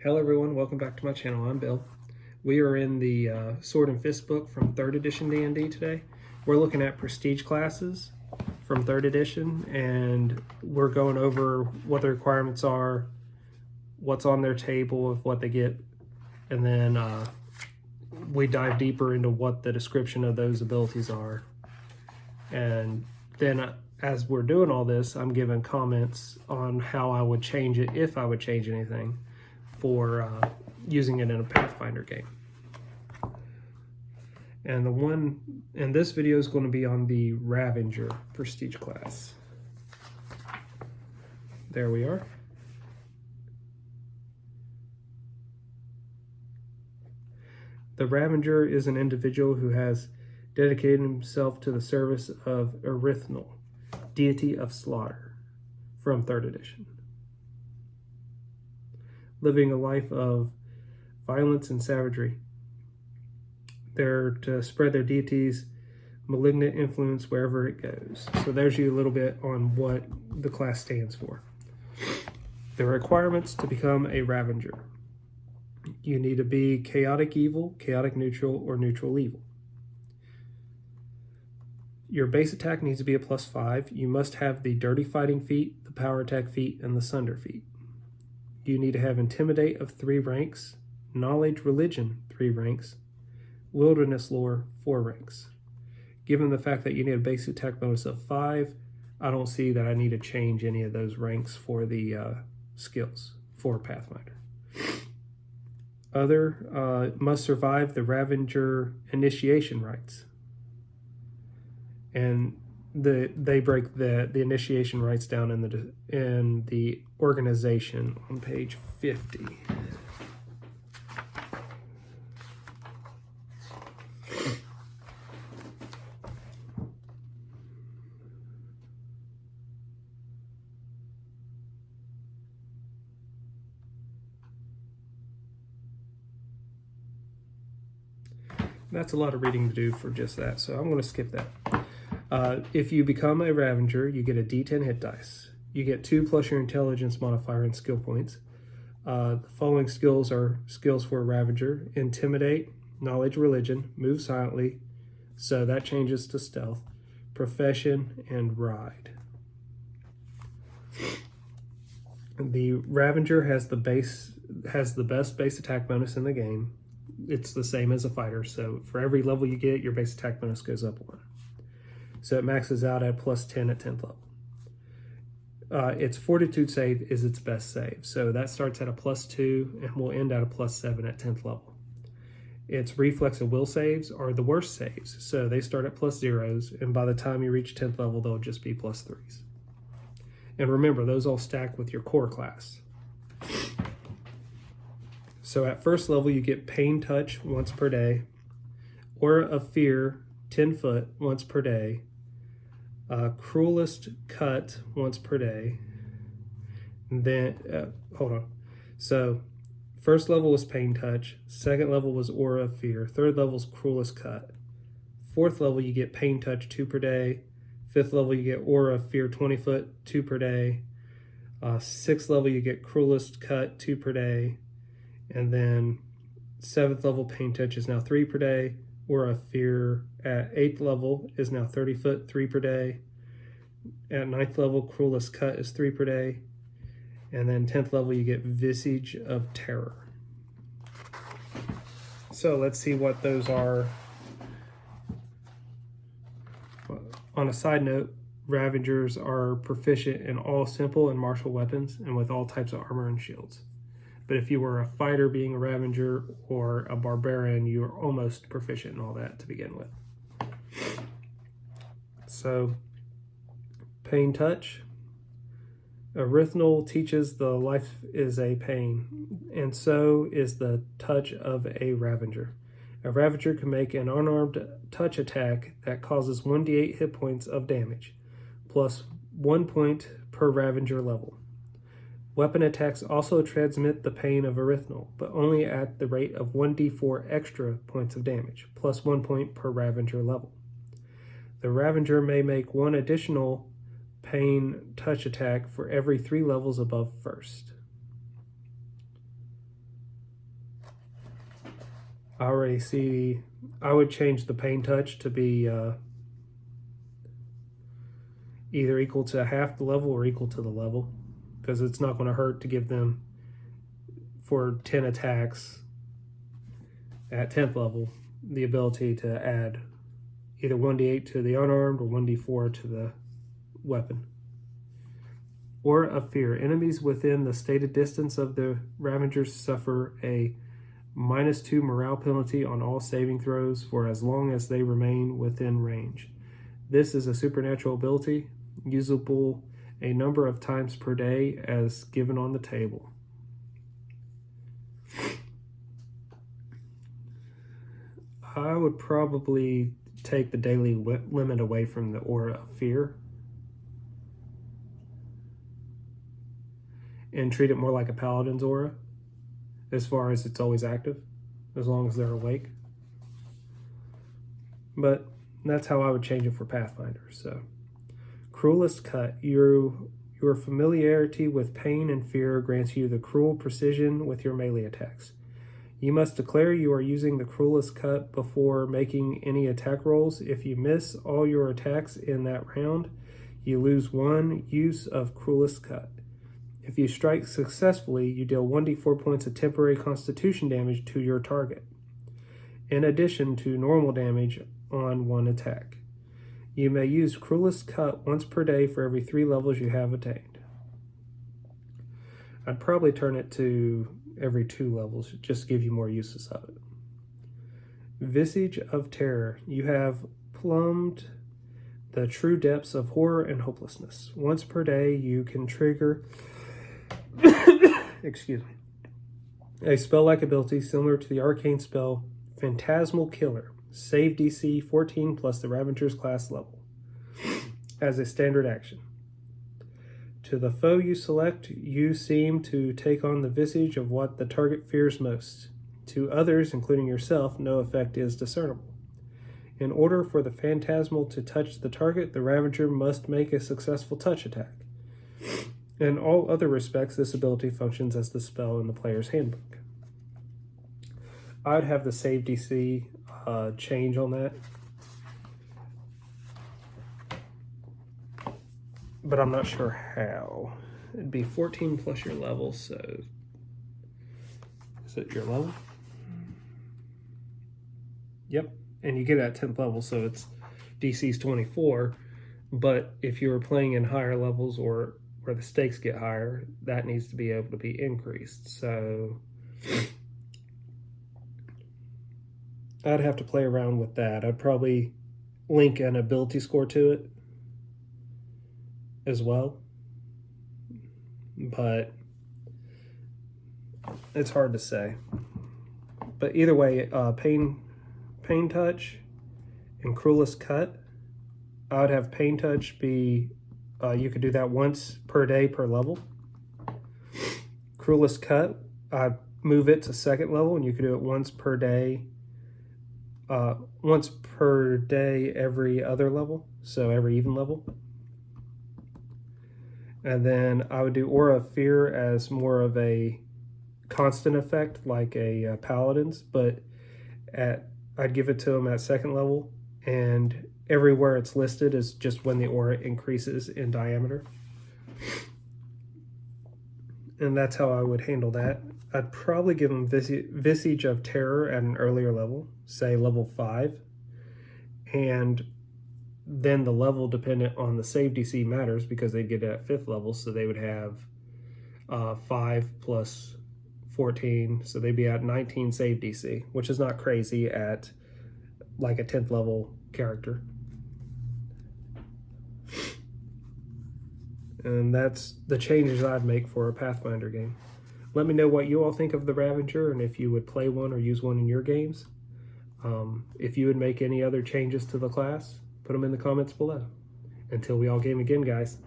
Hello everyone, welcome back to my channel. I'm Bill. We are in the Sword and Fist book from 3rd edition D&D today. We're looking at prestige classes from 3rd edition, and we're going over what the requirements are, what's on their table of what they get, and then we dive deeper into what the description of those abilities are. And then as we're doing all this, I'm giving comments on how I would change it, if I would change anything, for using it in a Pathfinder game. And the one in this video is going to be on the Ravenger prestige class. There we are. The Ravenger is an individual who has dedicated himself to the service of Erithnal, deity of slaughter, from 3rd edition. Living a life of violence and savagery. They're to spread their deity's malignant influence wherever it goes. So there's you a little bit on what the class stands for. The requirements to become a Ravenger. You need to be chaotic evil, chaotic neutral, or neutral evil. Your base attack needs to be a +5. You must have the dirty fighting feat, the power attack feat, and the sunder feat. You need to have Intimidate of 3 ranks, Knowledge Religion 3 ranks, Wilderness Lore 4 ranks. Given the fact that you need a base attack bonus of 5, I don't see that I need to change any of those ranks for the skills for Pathfinder. Other must survive the Ravenger initiation rites. And they break the initiation rites down in the organization on page 50. That's a lot of reading to do for just that, so I'm going to skip that. If you become a Ravenger, you get a D10 hit dice. You get 2 plus your intelligence modifier and skill points. The following skills are skills for a Ravenger: Intimidate, Knowledge Religion, Move Silently, so that changes to Stealth, Profession, and Ride. The Ravenger has the best base attack bonus in the game. It's the same as a fighter, so for every level you get, your base attack bonus goes up 1. So it maxes out at +10 at 10th level. Its Fortitude save is its best save, so that starts at a +2 and will end at a +7 at 10th level. Its Reflex and Will saves are the worst saves, so they start at +0s, and by the time you reach 10th level, they'll just be +3s. And remember, those all stack with your core class. So at 1st level, you get Pain Touch once per day, Aura of Fear 10 foot once per day, Cruelest Cut once per day. And then, hold on. So 1st level was Pain Touch, 2nd level was Aura of Fear, 3rd level is Cruelest Cut. 4th level, you get Pain Touch 2 per day. 5th level, you get Aura of Fear 20 foot 2 per day. 6th level, you get Cruelest Cut 2 per day. And then 7th level Pain Touch is now 3 per day. Aura of Fear at 8th level is now 30 foot 3 per day. At 9th level, Cruelest Cut is 3 per day. And then 10th level, you get Visage of Terror. So let's see what those are. On a side note, Ravengers are proficient in all simple and martial weapons and with all types of armor and shields. But if you were a fighter being a Ravenger or a barbarian, you are almost proficient in all that to begin with. So, Pain Touch. Erithnal teaches the life is a pain, and so is the touch of a Ravenger. A Ravenger can make an unarmed touch attack that causes 1d8 hit points of damage, plus 1 point per Ravenger level. Weapon attacks also transmit the pain of Erithnal, but only at the rate of 1d4 extra points of damage, plus 1 point per Ravenger level. The Ravenger may make 1 additional pain touch attack for every 3 levels above 1st. I already see, I would change the pain touch to be either equal to half the level or equal to the level, because it's not going to hurt to give them, for 10 attacks at 10th level, the ability to add either 1d8 to the unarmed or 1d4 to the weapon. Aura of Fear. Enemies within the stated distance of the Ravengers suffer a -2 morale penalty on all saving throws for as long as they remain within range. This is a supernatural ability, usable a number of times per day as given on the table. I would probably take the daily limit away from the Aura of Fear and treat it more like a paladin's aura, as far as it's always active, as long as they're awake. But that's how I would change it for Pathfinder. So, Cruelest Cut. Your familiarity with pain and fear grants you the cruel precision with your melee attacks. You must declare you are using the Cruelest Cut before making any attack rolls. If you miss all your attacks in that round, you lose 1 use of Cruelest Cut. If you strike successfully, you deal 1d4 points of temporary constitution damage to your target, in addition to normal damage on 1 attack. You may use Cruelest Cut once per day for every 3 levels you have attained. I'd probably turn it to every 2 levels, just to give you more uses of it. Visage of Terror. You have plumbed the true depths of horror and hopelessness. Once per day, you can trigger a spell-like ability similar to the arcane spell Phantasmal Killer. Save DC 14 plus the Ravenger's class level as a standard action. To the foe you select, you seem to take on the visage of what the target fears most. To others, including yourself, no effect is discernible. In order for the phantasmal to touch the target, the Ravenger must make a successful touch attack. In all other respects, this ability functions as the spell in the player's handbook. I'd have the save DC change on that, but I'm not sure how. It'd be 14 plus your level, so is it your level? Yep, and you get it at 10th level, so it's DC's 24, but if you were playing in higher levels or where the stakes get higher, that needs to be able to be increased. So I'd have to play around with that. I'd probably link an ability score to it as well, but it's hard to say. But either way, pain touch and Cruelest Cut. I would have pain touch be you could do that once per day per level. Cruelest Cut, I move it to 2nd level, and you could do it once per day every other level, so every even level. And then I would do Aura of Fear as more of a constant effect, like a Paladin's, but I'd give it to them at 2nd level, and everywhere it's listed is just when the aura increases in diameter. And that's how I would handle that. I'd probably give them Visage of Terror at an earlier level, say level 5, and then the level dependent on the save DC matters because they'd get it at 5th level, so they would have 5 plus 14, so they'd be at 19 save DC, which is not crazy at like a 10th level character. And that's the changes I'd make for a Pathfinder game. Let me know what you all think of the Ravenger and if you would play one or use one in your games. If you would make any other changes to the class, put them in the comments below. Until we all game again, guys.